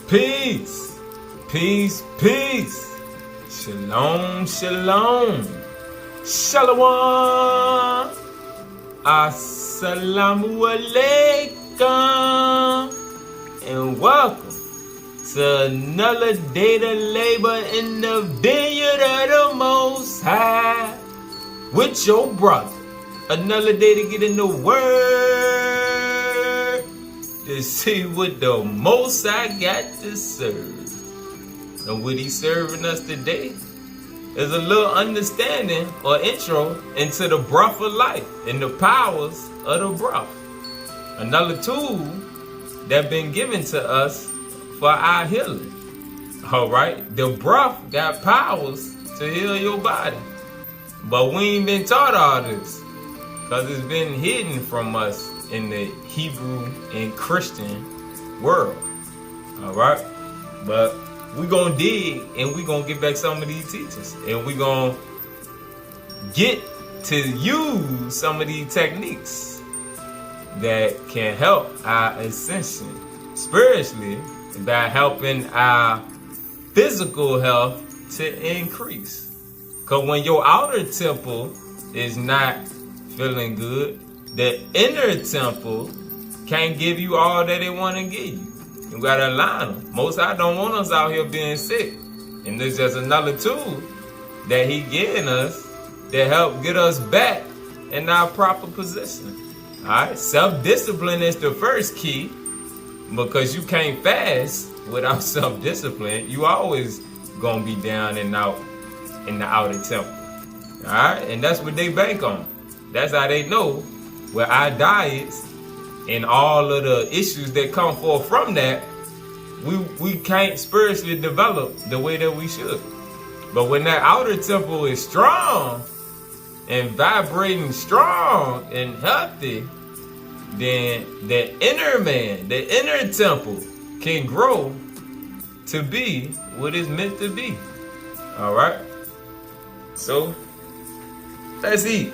Peace, peace, peace. Shalom, shalom. Shalom. Assalamu alaikum. And welcome to another day to labor in the vineyard of the Most High with your brother. Another day to get in the Word to see what the Most High got to serve. And what He's serving us today is a little understanding or intro into the breath of life and the powers of the breath. Another tool that been given to us for our healing. Alright, the breath got powers to heal your body. But we ain't been taught all this, because it's been hidden from us in the Hebrew and Christian world. Alright? But we gonna dig and we gonna get back some of these teachers. And we gonna get to use some of these techniques that can help our ascension spiritually by helping our physical health to increase. Because when your outer temple is not feeling good, the inner temple can't give you all that they want to give you. You gotta align them. Most High don't want us out here being sick. And this is just another tool that He giving us to help get us back in our proper position. Alright, self-discipline is the first key, because you can't fast without self-discipline. You always gonna be down and out in the outer temple. Alright, and that's what they bank on. That's how they know where our diets and all of the issues that come forth from that, we can't spiritually develop the way that we should. But when that outer temple is strong and vibrating strong and healthy, then the inner man, the inner temple can grow to be what it's meant to be. Alright? So, let's eat.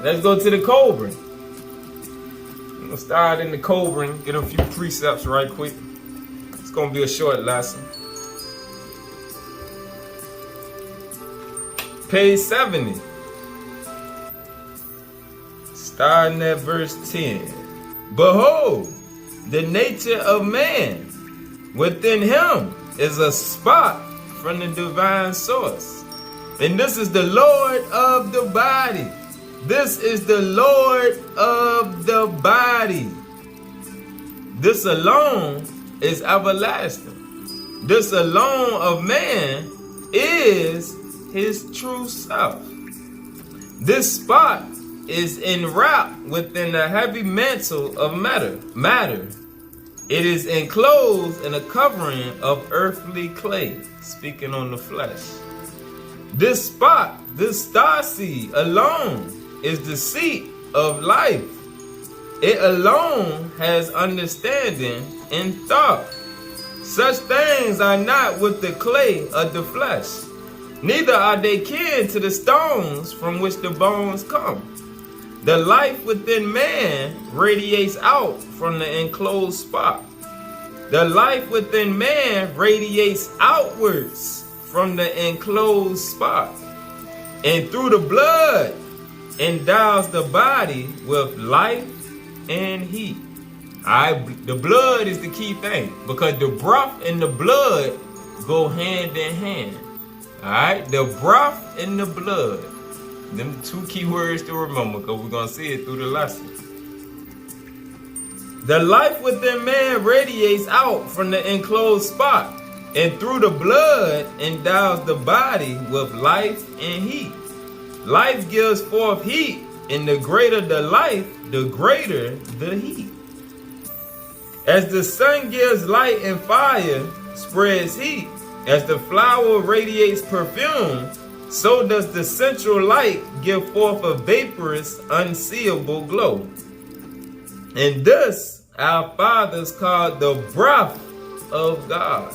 Let's go to the cobra. I'm gonna start in the cobra and get a few precepts right quick. It's gonna be a short lesson. Page 70. Starting at verse 10. Behold, the nature of man within him is a spot from the divine source. And this is the Lord of the body. This is the Lord of the body. This alone is everlasting. This alone of man is his true self. This spot is enwrapped within a heavy mantle of matter. It is enclosed in a covering of earthly clay, speaking on the flesh. This spot, this star seed alone, is the seat of life. It alone has understanding and thought. Such things are not with the clay of the flesh, neither are they kin to the stones from which the bones come. The life within man radiates out from the enclosed spot. The life within man radiates outwards from the enclosed spot, and through the blood endows the body with life and heat. Alright, the blood is the key thing, because the breath and the blood go hand in hand. Alright, the breath and the blood. Them two key words to remember, because we're going to see it through the lesson. The life within man radiates out from the enclosed spot, and through the blood endows the body with life and heat. Life gives forth heat, and the greater the life, the greater the heat. As the sun gives light and fire spreads heat, as the flower radiates perfume, so does the central light give forth a vaporous, unseeable glow. And this our fathers called the breath of God.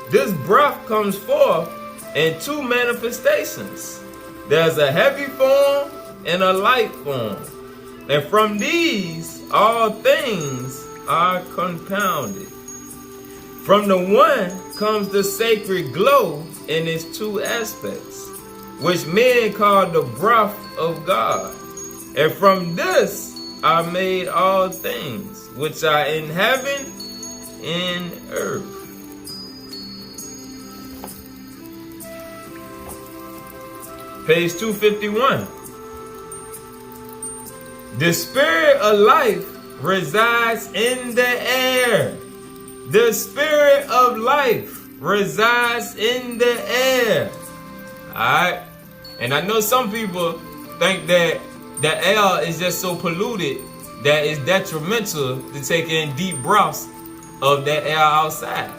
This breath comes forth in two manifestations. There's a heavy form and a light form. And from these, all things are compounded. From the one comes the sacred glow in its two aspects, which men call the breath of God. And from this are made all things, which are in heaven and earth. Page 251. The spirit of life resides in the air. The spirit of life resides in the air. Alright? And I know some people think that the air is just so polluted that it's detrimental to take in deep breaths of that air outside.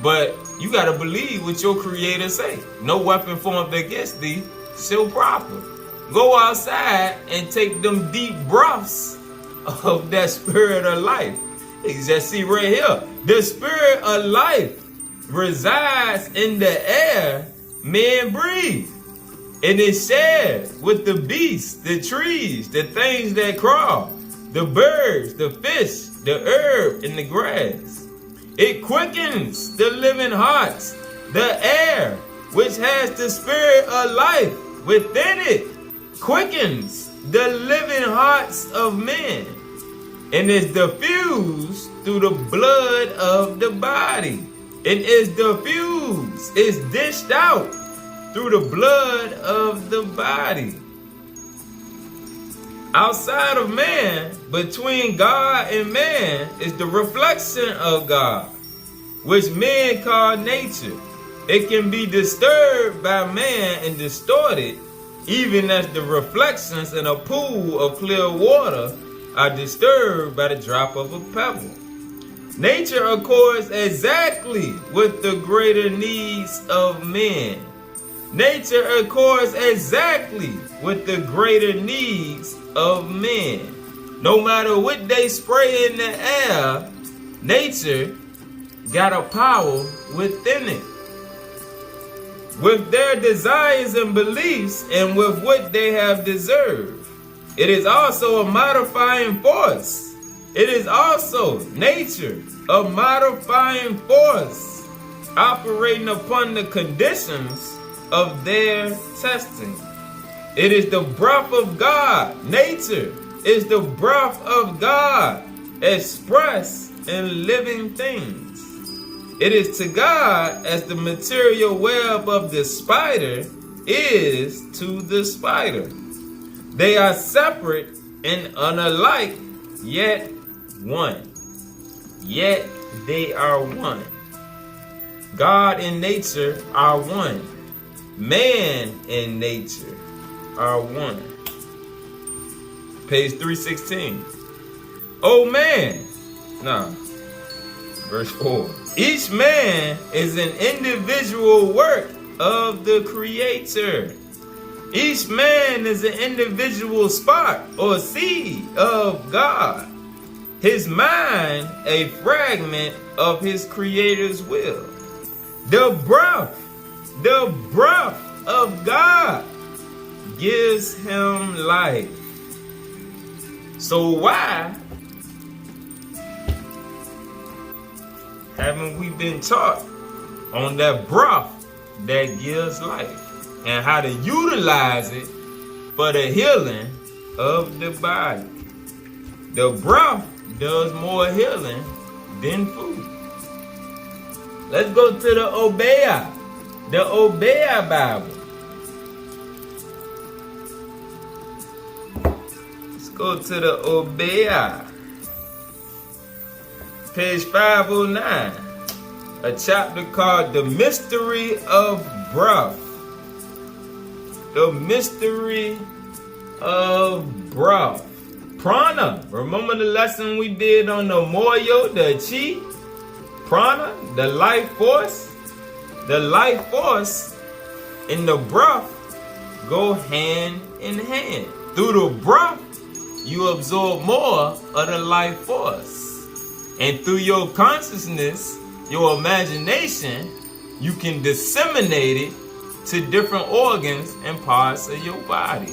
But you gotta believe what your creator say. No weapon formed against thee shall prosper. Go outside and take them deep breaths of that spirit of life. You just see right here, the spirit of life resides in the air men breathe. And it shares with the beasts, the trees, the things that crawl, the birds, the fish, the herb, and the grass. It quickens the living hearts, the air, which has the spirit of life within it, quickens the living hearts of men, and is diffused through the blood of the body. It is diffused, it's dished out through the blood of the body. Outside of man, between God and man, is the reflection of God, which men call nature. It can be disturbed by man and distorted, even as the reflections in a pool of clear water are disturbed by the drop of a pebble. Nature accords exactly with the greater needs of men. Nature accords exactly with the greater needs of men. No matter what they spray in the air, nature got a power within it. With their desires and beliefs and with what they have deserved. It is also a modifying force. It is also nature, a modifying force, operating upon the conditions of their testing. It is the breath of God. Nature is the breath of God expressed in living things. It is to God as the material web of the spider is to the spider. They are separate and unalike, yet one. Yet they are one. God and nature are one. Man and nature are one. Page 316. Oh man. Verse 4. Each man is an individual work of the Creator. Each man is an individual spark or seed of God. His mind a fragment of his Creator's will. The breath of God gives him life. So why haven't we been taught on that breath that gives life and how to utilize it for the healing of the body? The breath does more healing than food. Let's go to the Obeah Bible. Let's go to the Obeah. Page 509. A chapter called The Mystery of Breath. The Mystery of Breath. Prana. Remember the lesson we did on the Moyo, the Chi? Prana, the life force. The life force and the breath go hand in hand. Through the breath, you absorb more of the life force. And through your consciousness, your imagination, you can disseminate it to different organs and parts of your body.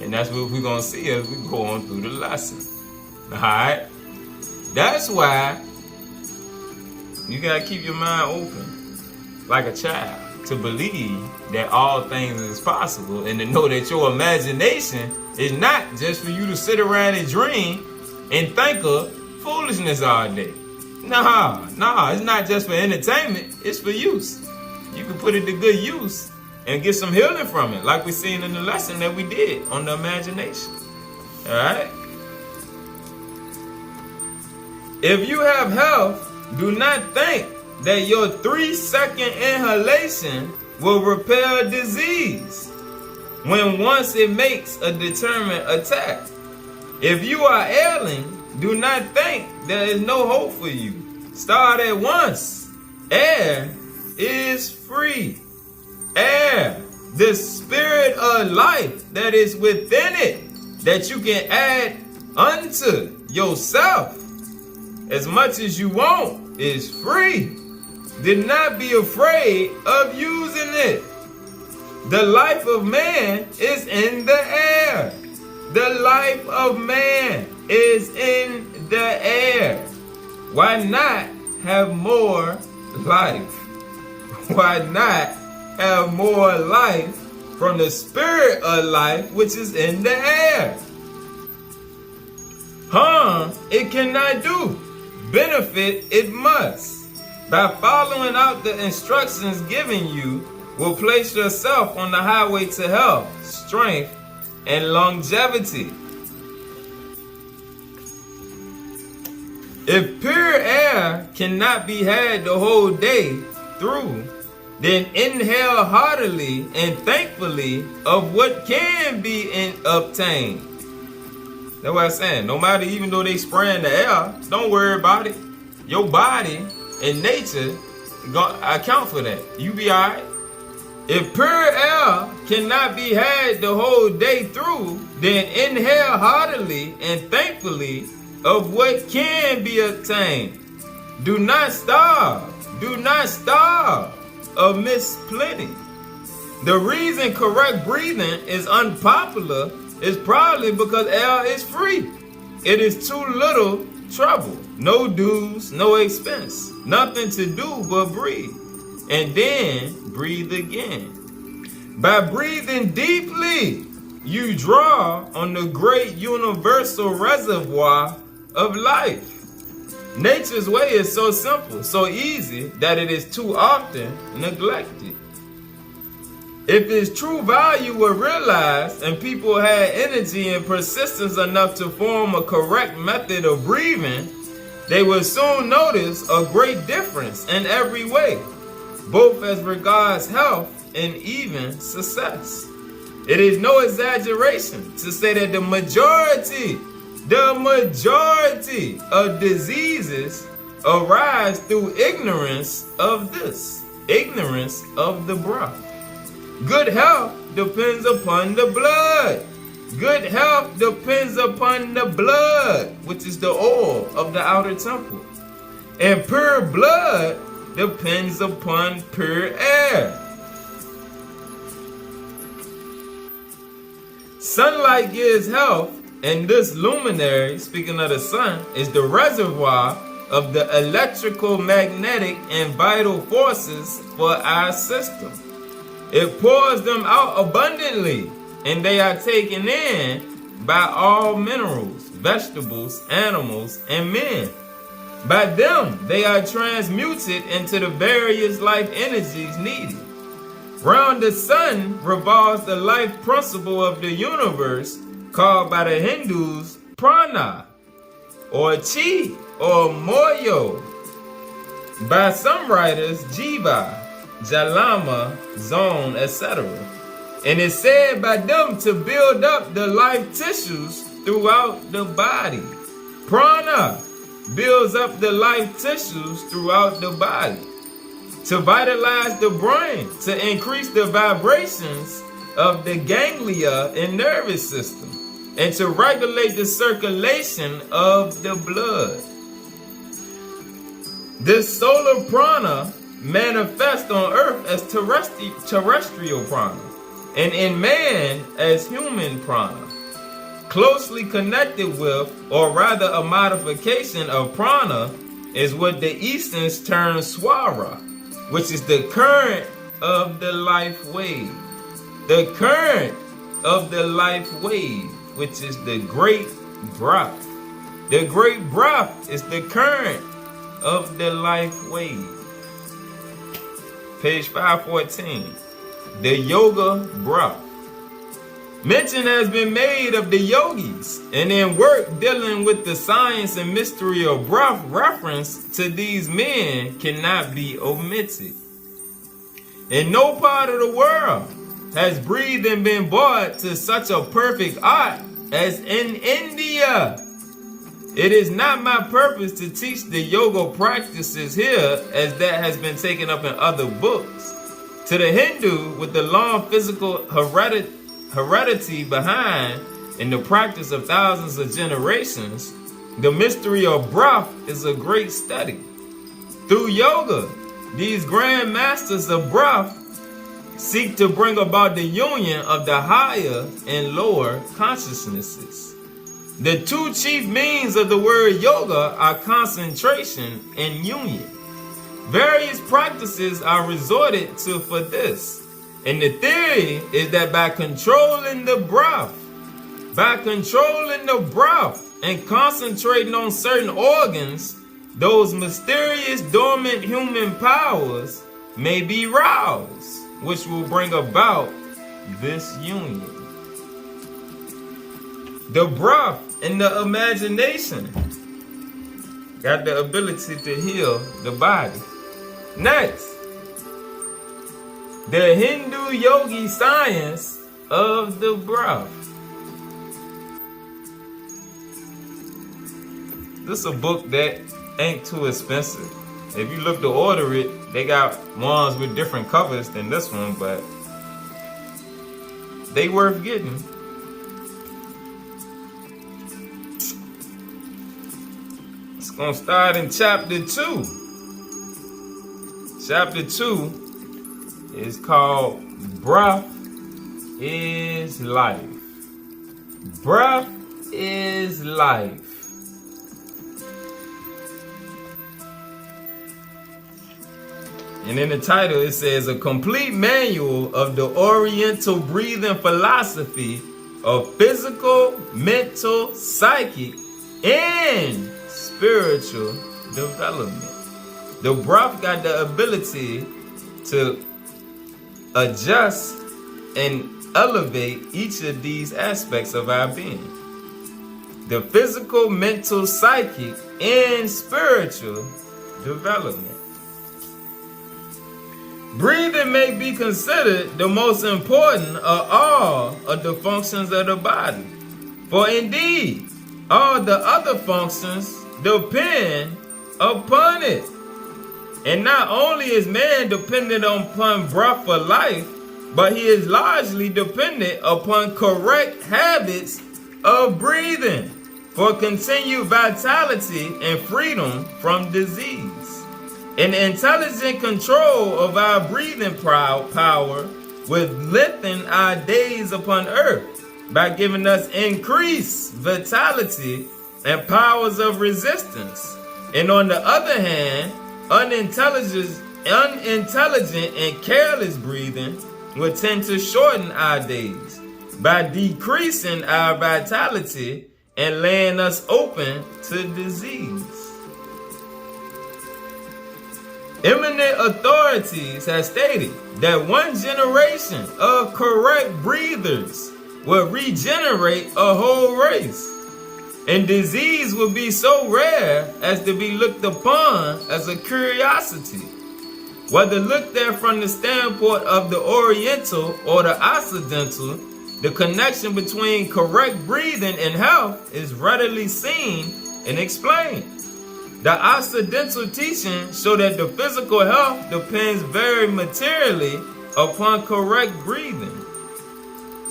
And that's what we're going to see as we go on through the lesson. Alright? That's why You gotta keep your mind open like a child to believe that all things is possible and to know that your imagination is not just for you to sit around and dream and think of foolishness all day. Nah, it's not just for entertainment, it's for use. You can put it to good use and get some healing from it, like we seen in the lesson that we did on the imagination. Alright? If you have health, do not think that your 3-second inhalation will repel disease when once it makes a determined attack. If you are ailing, do not think there is no hope for you. Start at once. Air is free. Air, the spirit of life that is within it, that you can add unto yourself as much as you want, is free. Do not be afraid of using it. The life of man is in the air. The life of man is in the air. Why not have more life? Why not have more life from the spirit of life which is in the air? Harm it cannot do. Benefit it must. By following out the instructions given you, will place yourself on the highway to health, strength, and longevity. If pure air cannot be had the whole day through, then inhale heartily and thankfully of what can be obtained. That's what I'm saying. No matter, even though they spraying the air, don't worry about it. Your body and nature gonna account for that. You be alright. If pure air cannot be had the whole day through, then inhale heartily and thankfully of what can be obtained. Do not starve. Do not starve amidst plenty. The reason correct breathing is unpopular is probably because air is free. It is too little trouble. No dues, no expense. Nothing to do but breathe. And then breathe again. By breathing deeply, you draw on the great universal reservoir of life. Nature's way is so simple, so easy, that it is too often neglected. If its true value were realized and people had energy and persistence enough to form a correct method of breathing, they would soon notice a great difference in every way, both as regards health and even success. It is no exaggeration to say that the majority of diseases arise through ignorance of this, ignorance of the breath. Good health depends upon the blood. Good health depends upon the blood, which is the oil of the outer temple. And pure blood depends upon pure air. Sunlight gives health, and this luminary, speaking of the sun, is the reservoir of the electrical, magnetic, and vital forces for our system. It pours them out abundantly, and they are taken in by all minerals, vegetables, animals, and men. By them, they are transmuted into the various life energies needed. Round the sun revolves the life principle of the universe, called by the Hindus Prana, or Chi, or Moyo. By some writers, Jiva, Jalama, Zone, etc. And it's said by them to build up the life tissues throughout the body. Prana builds up the life tissues throughout the body, to vitalize the brain, to increase the vibrations of the ganglia and nervous system, and to regulate the circulation of the blood. This solar prana manifests on earth as terrestrial prana, and in man as human prana. Closely connected with, or rather a modification of prana, is what the Easterns term swara, which is the current of the life wave. The current of the life wave, which is the great breath. The great breath is the current of the life wave. Page 514. The yoga breath. Mention has been made of the yogis, and in work dealing with the science and mystery of breath, reference to these men cannot be omitted. In no part of the world has breathing been brought to such a perfect art as in India. It is not my purpose to teach the yoga practices here, as that has been taken up in other books. To the Hindu, with the long physical heredity behind in the practice of thousands of generations, the mystery of breath is a great study. Through yoga, these grand masters of breath seek to bring about the union of the higher and lower consciousnesses. The two chief meanings of the word yoga are concentration and union. Various practices are resorted to for this. And the theory is that by controlling the breath and concentrating on certain organs, those mysterious dormant human powers may be roused, which will bring about this union. The breath and the imagination got the ability to heal the body. Next, the Hindu yogi science of the breath. This is a book that ain't too expensive. If you look to order it, they got ones with different covers than this one, but they worth getting. It's gonna start in chapter 2. Chapter 2 is called Breath is Life. Breath is life. And in the title it says, a complete manual of the Oriental breathing philosophy of physical, mental, psychic, and spiritual development. The breath got the ability to adjust and elevate each of these aspects of our being. The physical, mental, psychic, and spiritual development. Breathing may be considered the most important of all of the functions of the body. For indeed, all the other functions depend upon it. And not only is man dependent upon breath for life, but he is largely dependent upon correct habits of breathing for continued vitality and freedom from disease. An intelligent control of our breathing power will lengthen our days upon earth by giving us increased vitality and powers of resistance. And on the other hand, unintelligent and careless breathing will tend to shorten our days by decreasing our vitality and laying us open to disease. Eminent authorities have stated that one generation of correct breathers will regenerate a whole race, and disease will be so rare as to be looked upon as a curiosity. Whether looked at from the standpoint of the Oriental or the Occidental, the connection between correct breathing and health is readily seen and explained. The Occidental teaching show that the physical health depends very materially upon correct breathing.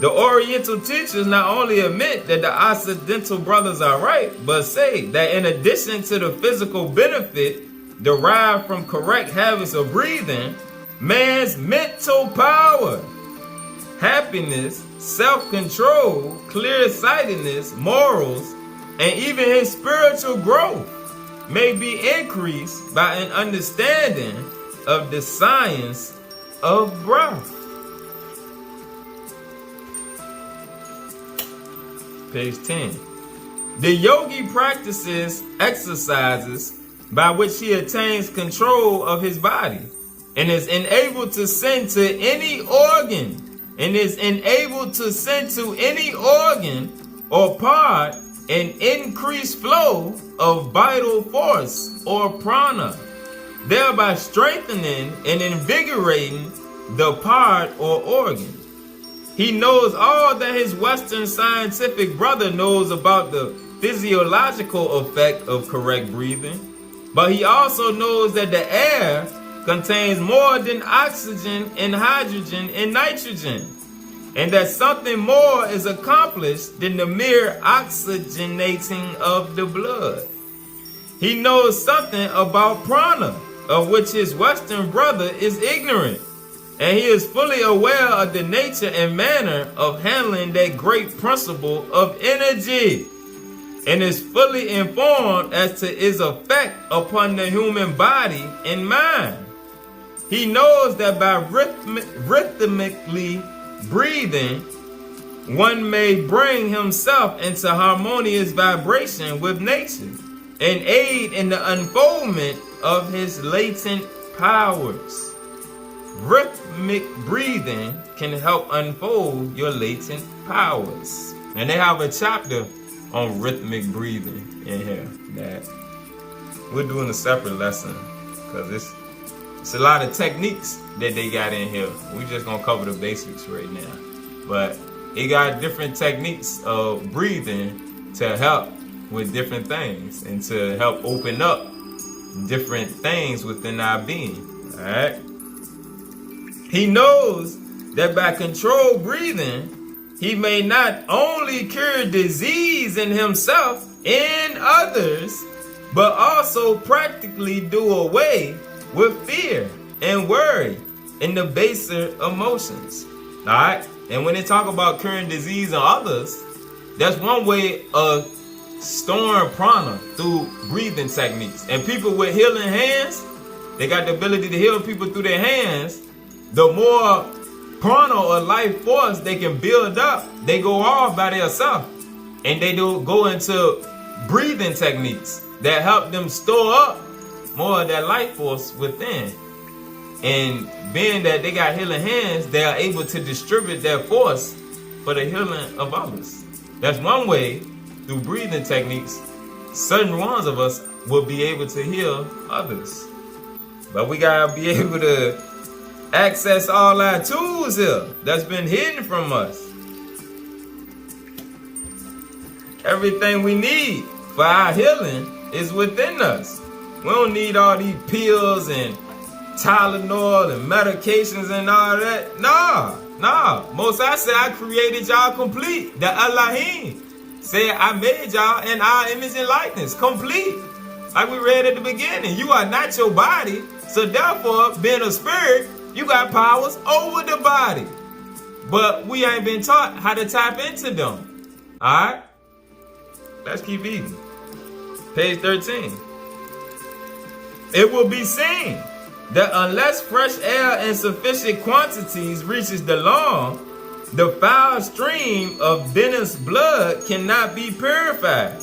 The Oriental teachers not only admit that the Occidental brothers are right, but say that in addition to the physical benefit derived from correct habits of breathing, man's mental power, happiness, self-control, clear-sightedness, morals, and even his spiritual growth may be increased by an understanding of the science of breath. Page 10. The yogi practices exercises by which he attains control of his body and is enabled to send to any organ or part an increased flow of vital force or prana, thereby strengthening and invigorating the part or organ. He knows all that his Western scientific brother knows about the physiological effect of correct breathing, but he also knows that the air contains more than oxygen and hydrogen and nitrogen, and that something more is accomplished than the mere oxygenating of the blood. He knows something about prana, of which his Western brother is ignorant, and he is fully aware of the nature and manner of handling that great principle of energy, and is fully informed as to its effect upon the human body and mind. He knows that by rhythmically breathing, one may bring himself into harmonious vibration with nature and aid in the unfoldment of his latent powers. Rhythmic breathing can help unfold your latent powers. And they have a chapter on rhythmic breathing in here that we're doing a separate lesson, because it's a lot of techniques that they got in here. We just gonna cover the basics right now. But it got different techniques of breathing to help with different things and to help open up different things within our being. Alright? He knows that by controlled breathing, he may not only cure disease in himself and others, but also practically do away with fear and worry and the baser emotions. Alright? And when they talk about curing disease in others, that's one way of storing prana through breathing techniques. And people with healing hands, they got the ability to heal people through their hands. The more prana or life force they can build up, they go off by themselves. And they do go into breathing techniques that help them store up more of that life force within. And being that they got healing hands, they are able to distribute their force for the healing of others. That's one way, through breathing techniques, certain ones of us will be able to heal others. But we gotta be able to access all our tools here that's been hidden from us. Everything we need for our healing is within us. We don't need all these pills and Tylenol and medications and all that. Nah. Most I said I created y'all complete. The Elohim said I made y'all in our image and likeness, complete. Like we read at the beginning, you are not your body. So therefore, being a spirit, you got powers over the body. But we ain't been taught how to tap into them. Alright? Let's keep reading. Page 13. It will be seen that unless fresh air in sufficient quantities reaches the lung, the foul stream of venous blood cannot be purified.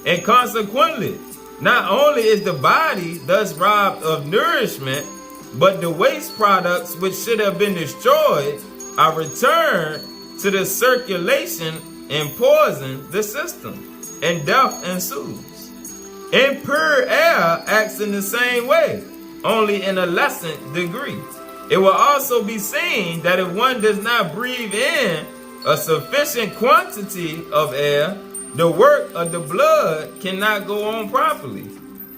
And consequently, not only is the body thus robbed of nourishment, but the waste products which should have been destroyed are returned to the circulation and poison the system, and death ensues. Impure air acts in the same way, only in a lessened degree. It will also be seen that if one does not breathe in a sufficient quantity of air, the work of the blood cannot go on properly.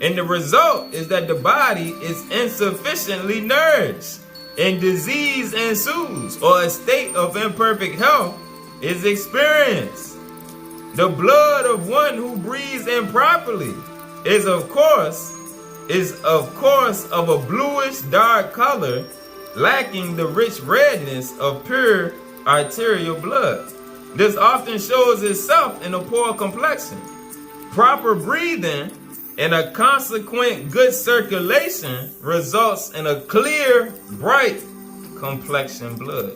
And the result is that the body is insufficiently nourished, and disease ensues, or a state of imperfect health is experienced. The blood of one who breathes improperly is of course of a bluish dark color, lacking the rich redness of pure arterial blood. This often shows itself in a poor complexion. Proper breathing and a consequent good circulation results in a clear, bright complexion blood.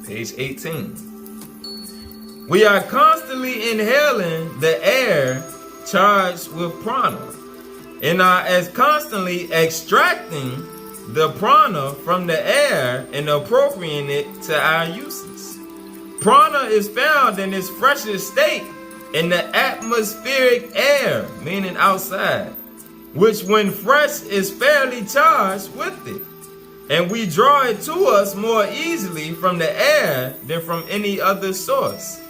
Page 18. We are constantly inhaling the air charged with prana, and are as constantly extracting the prana from the air and appropriating it to our uses. Prana is found in its freshest state in the atmospheric air, meaning outside, which when fresh is fairly charged with it, and we draw it to us more easily from the air than from any other source.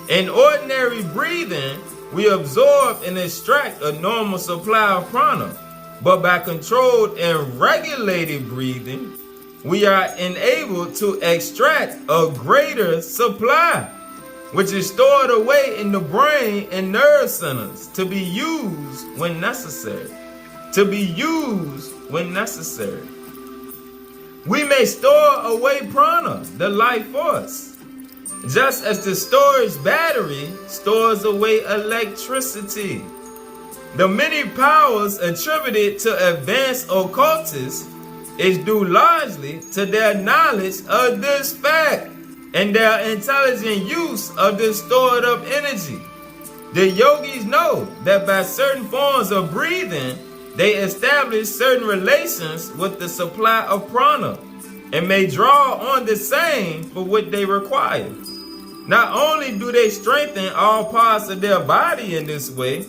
In ordinary breathing, we absorb and extract a normal supply of prana, but by controlled and regulated breathing, we are enabled to extract a greater supply, which is stored away in the brain and nerve centers to be used when necessary. To be used when necessary. We may store away prana, the life force, just as the storage battery stores away electricity. The many powers attributed to advanced occultists is due largely to their knowledge of this fact and their intelligent use of this stored up energy. The yogis know that by certain forms of breathing, they establish certain relations with the supply of prana and may draw on the same for what they require. Not only do they strengthen all parts of their body in this way,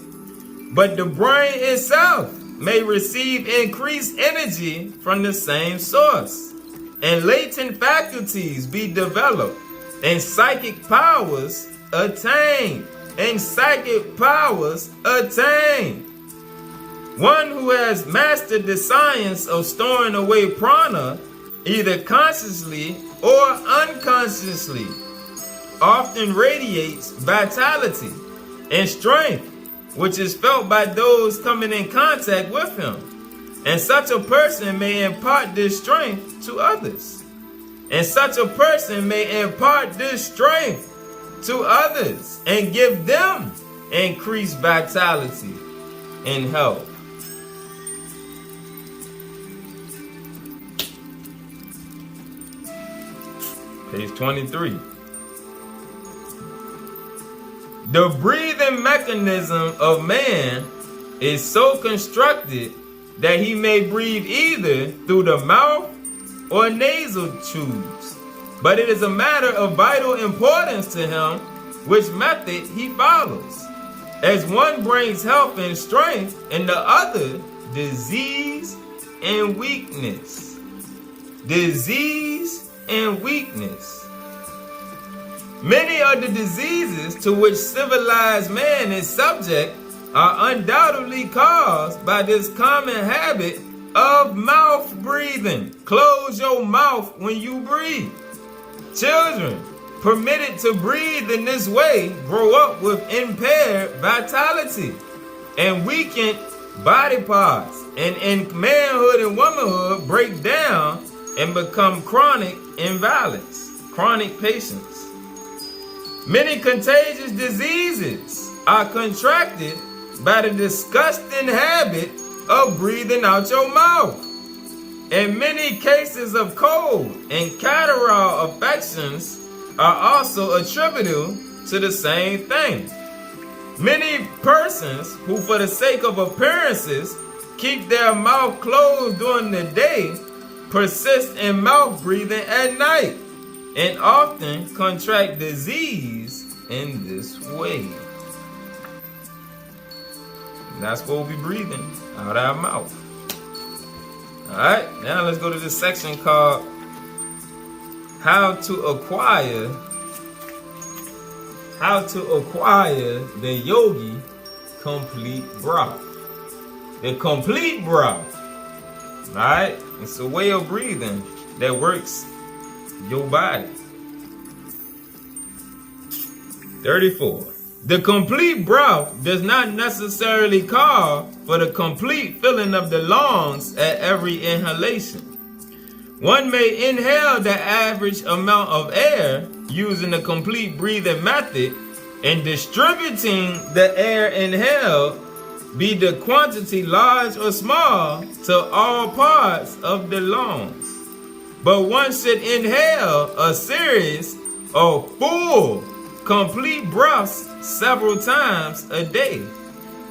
but the brain itself may receive increased energy from the same source, and latent faculties be developed, and psychic powers attained. One who has mastered the science of storing away prana, either consciously or unconsciously, often radiates vitality and strength, which is felt by those coming in contact with him. And such a person may impart this strength to others. And give them increased vitality and health. Page 23. The breathing mechanism of man is so constructed that he may breathe either through the mouth or nasal tubes. But it is a matter of vital importance to him which method he follows, as one brings health and strength, and the other disease and weakness. Many of the diseases to which civilized man is subject are undoubtedly caused by this common habit of mouth breathing. Close your mouth when you breathe. Children permitted to breathe in this way grow up with impaired vitality and weakened body parts, and in manhood and womanhood break down and become chronic invalids, chronic patients. Many contagious diseases are contracted by the disgusting habit of breathing out your mouth. And many cases of cold and catarrhal affections are also attributable to the same thing. Many persons who, for the sake of appearances, keep their mouth closed during the day persist in mouth breathing at night, and often contract disease in this way. And that's what we'll be breathing out our mouth. Alright, now let's go to this section called How to acquire the Yogi complete breath. The complete breath. Alright? It's a way of breathing that works your body. 34. The complete breath does not necessarily call for the complete filling of the lungs at every inhalation, One may inhale the average amount of air using the complete breathing method, and distributing the air inhaled, be the quantity large or small, to all parts of the lungs. But one should inhale a series of full, complete breaths several times a day,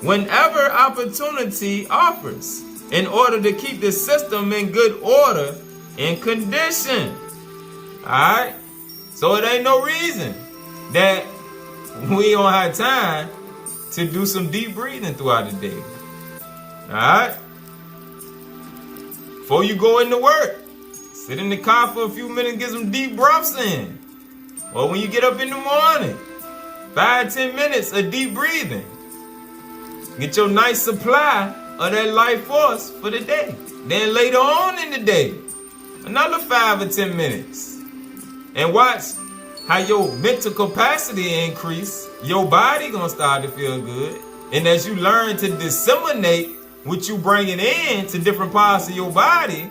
whenever opportunity offers, in order to keep the system in good order and condition. Alright? So it ain't no reason that we don't have time to do some deep breathing throughout the day. Alright? Before you go into work, sit in the car for a few minutes, get some deep breaths in. Or when you get up in the morning, 5-10 minutes of deep breathing. Get your nice supply of that life force for the day. Then later on in the day, another 5 or 10 minutes. And watch how your mental capacity increase. Your body gonna start to feel good. And as you learn to disseminate what you bringing in to different parts of your body,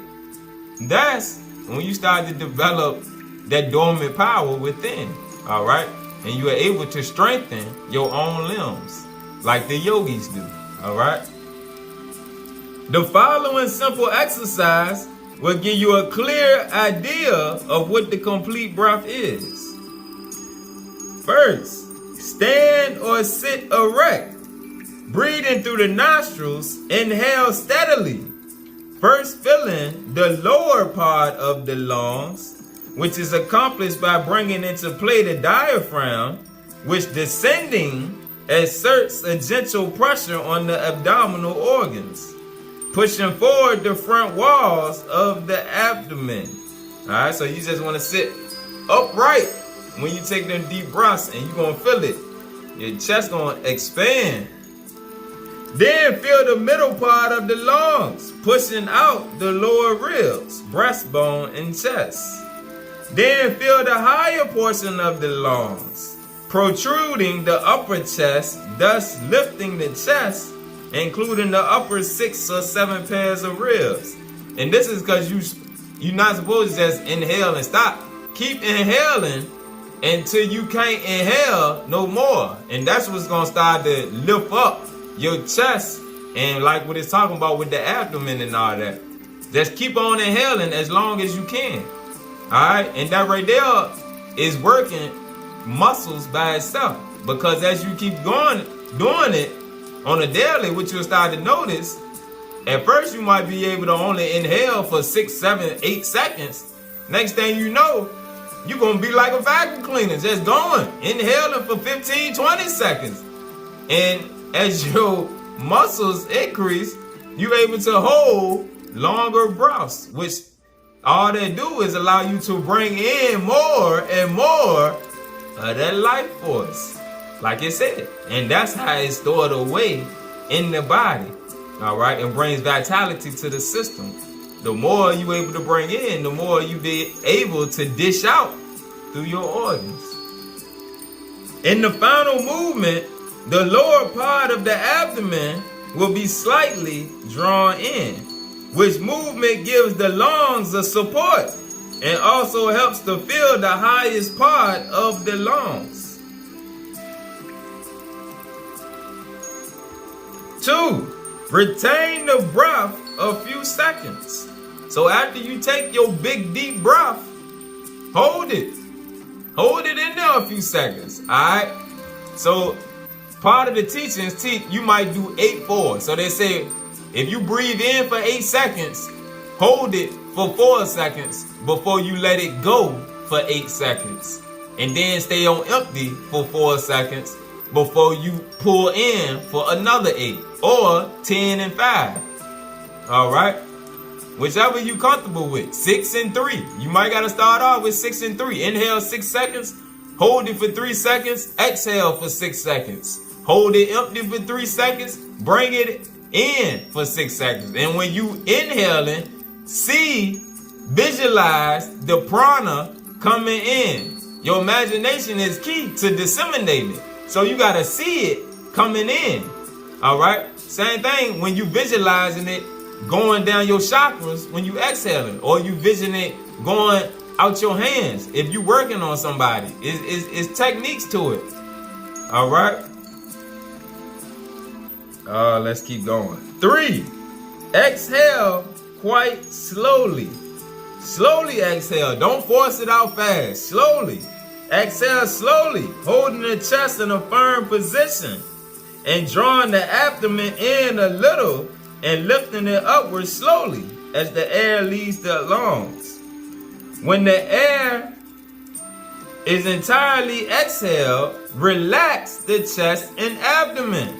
that's when you start to develop that dormant power within. All right? And you are able to strengthen your own limbs like the yogis do. All right? The following simple exercise will give you a clear idea of what the complete breath is. First, stand or sit erect. Breathing through the nostrils, inhale steadily. First filling the lower part of the lungs, which is accomplished by bringing into play the diaphragm, which descending exerts a gentle pressure on the abdominal organs, pushing forward the front walls of the abdomen. Alright, so you just want to sit upright when you take them deep breaths, and you're going to feel it. Your chest going to expand. Then feel the middle part of the lungs, pushing out the lower ribs, breastbone, and chest. Then feel the higher portion of the lungs, protruding the upper chest, thus lifting the chest, including the upper 6 or 7 pairs of ribs. And this is because you're not supposed to just inhale and stop. Keep inhaling until you can't inhale no more. And that's what's going to start to lift up your chest, and like what it's talking about with the abdomen and all that. Just keep on inhaling as long as you can. Alright? And that right there is working muscles by itself. Because as you keep going, doing it on a daily, what you'll start to notice, at first you might be able to only inhale for 6, 7, 8 seconds. Next thing you know, you're going to be like a vacuum cleaner, just going, inhaling for 15, 20 seconds. And as your muscles increase, you're able to hold longer breaths, which all they do is allow you to bring in more and more of that life force, like it said. And that's how it's stored away in the body, all right, and brings vitality to the system. The more you're able to bring in, the more you be able to dish out through your organs. In the final movement, the lower part of the abdomen will be slightly drawn in, which movement gives the lungs a support and also helps to fill the highest part of the lungs. 2, retain the breath a few seconds. So after you take your big deep breath, hold it. Hold it in there a few seconds, all right? So part of the teachings, you might do 8-4. So they say, if you breathe in for 8 seconds, hold it for 4 seconds before you let it go for 8 seconds. And then stay on empty for 4 seconds before you pull in for another 8. Or 10 and 5. All right? Whichever you comfortable with. 6 and 3. You might got to start off with 6 and 3. Inhale 6 seconds. Hold it for 3 seconds. Exhale for 6 seconds. Hold it empty for 3 seconds. Bring it in for 6 seconds. And when you inhaling, visualize the prana coming in. Your imagination is key to disseminating it. So you got to see it coming in. All right? Same thing when you visualizing it going down your chakras when you exhaling, or you vision it going out your hands if you working on somebody. It's techniques to it. All right. Let's keep going. 3, exhale quite slowly. Slowly exhale. Don't force it out fast. Slowly. Exhale slowly, holding the chest in a firm position and drawing the abdomen in a little and lifting it upward slowly as the air leaves the lungs. When the air is entirely exhaled, relax the chest and abdomen.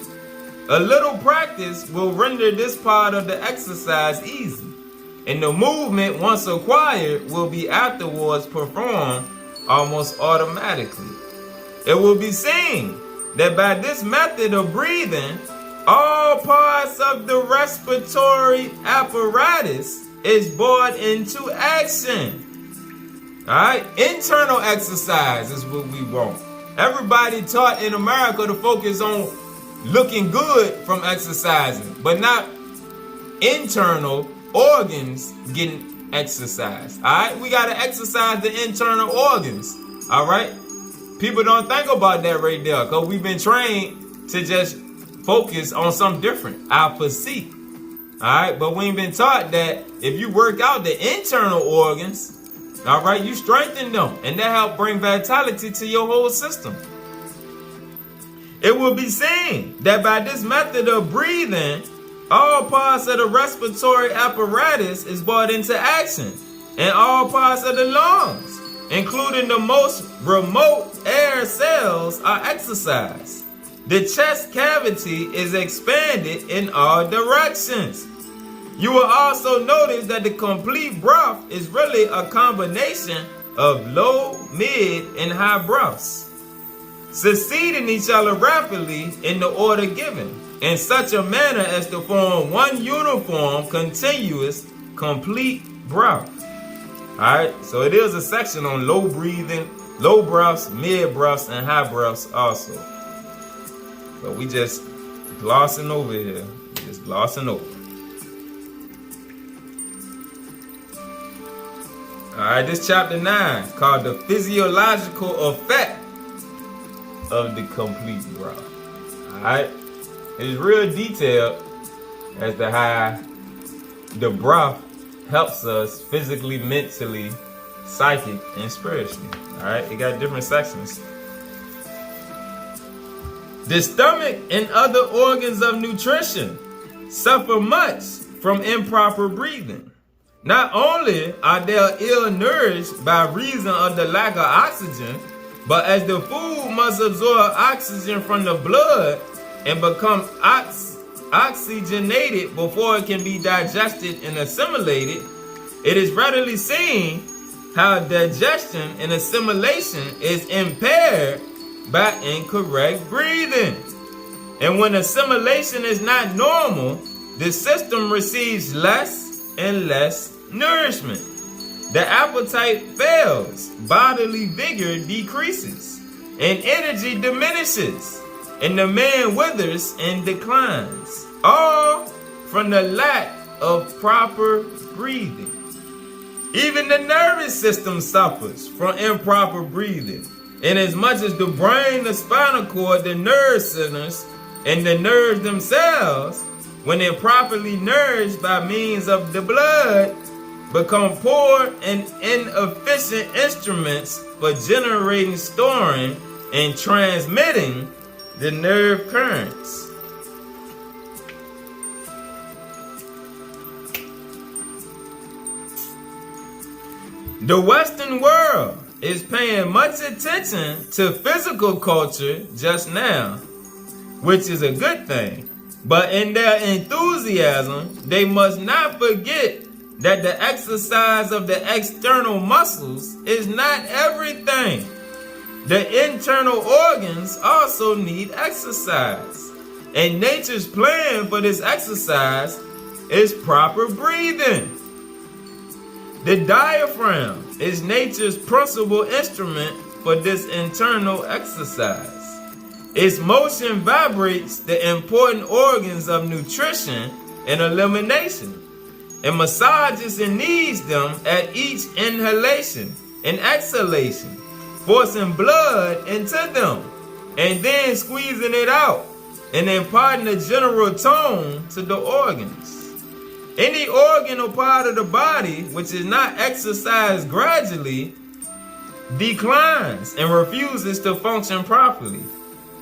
A little practice will render this part of the exercise easy, and the movement, once acquired, will be afterwards performed almost automatically. It will be seen that by this method of breathing, all parts of the respiratory apparatus is brought into action. Alright? Internal exercise is what we want. Everybody taught in America to focus on looking good from exercising, but not internal organs getting exercise. Alright, we gotta exercise the internal organs. Alright, people don't think about that right there, because we've been trained to just focus on something different, our physique. Alright, but we ain't been taught that if you work out the internal organs, alright, you strengthen them, and that help bring vitality to your whole system. It will be seen that by this method of breathing, all parts of the respiratory apparatus is brought into action, and all parts of the lungs, including the most remote air cells, are exercised. The chest cavity is expanded in all directions. You will also notice that the complete breath is really a combination of low, mid, and high breaths, succeeding each other rapidly in the order given, in such a manner as to form one uniform, continuous, complete breath. Alright, so it is a section on low breathing, low breaths, mid breaths, and high breaths also. But we just glossing over here. Just glossing over. Alright, this chapter 9 called the physiological effect of the complete breath. Alright. It's real detailed as to how the breath helps us physically, mentally, psychic, and spiritually. Alright, it got different sections. The stomach and other organs of nutrition suffer much from improper breathing. Not only are they ill nourished by reason of the lack of oxygen, but as the food must absorb oxygen from the blood and become oxygenated before it can be digested and assimilated, it is readily seen how digestion and assimilation is impaired by incorrect breathing. And when assimilation is not normal, the system receives less and less nourishment. The appetite fails, bodily vigor decreases, and energy diminishes, and the man withers and declines, all from the lack of proper breathing. Even the nervous system suffers from improper breathing, inasmuch as the brain, the spinal cord, the nerve centers, and the nerves themselves, when improperly nourished by means of the blood, become poor and inefficient instruments for generating, storing, and transmitting the nerve currents. The Western world is paying much attention to physical culture just now, which is a good thing. But in their enthusiasm, they must not forget that the exercise of the external muscles is not everything. The internal organs also need exercise. And nature's plan for this exercise is proper breathing. The diaphragm is nature's principal instrument for this internal exercise. Its motion vibrates the important organs of nutrition and elimination, and massages and kneads them at each inhalation and exhalation, forcing blood into them, and then squeezing it out, and imparting a general tone to the organs. Any organ or part of the body which is not exercised gradually declines and refuses to function properly,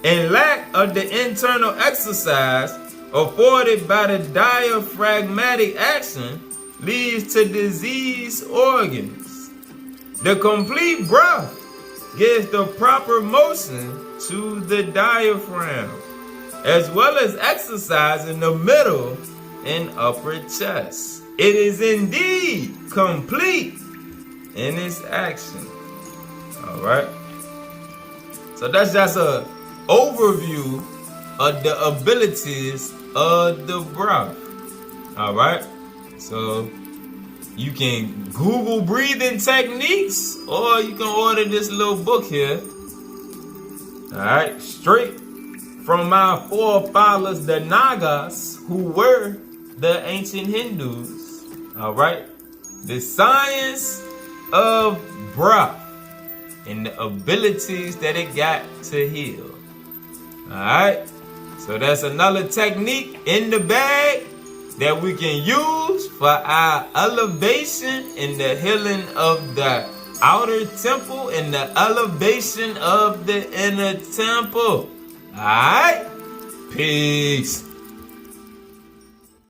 and lack of the internal exercise afforded by the diaphragmatic action leads to diseased organs. The complete breath gives the proper motion to the diaphragm, as well as exercise in the middle and upper chest. It is indeed complete in its action. All right. So that's just an overview of the abilities of the breath. All right. So you can Google breathing techniques, or you can order this little book here. All right, straight from my forefathers, the Nagas, who were the ancient Hindus. All right, the science of breath and the abilities that it got to heal. All right, so that's another technique in the bag that we can use for our elevation in the healing of the outer temple and the elevation of the inner temple. All right, peace.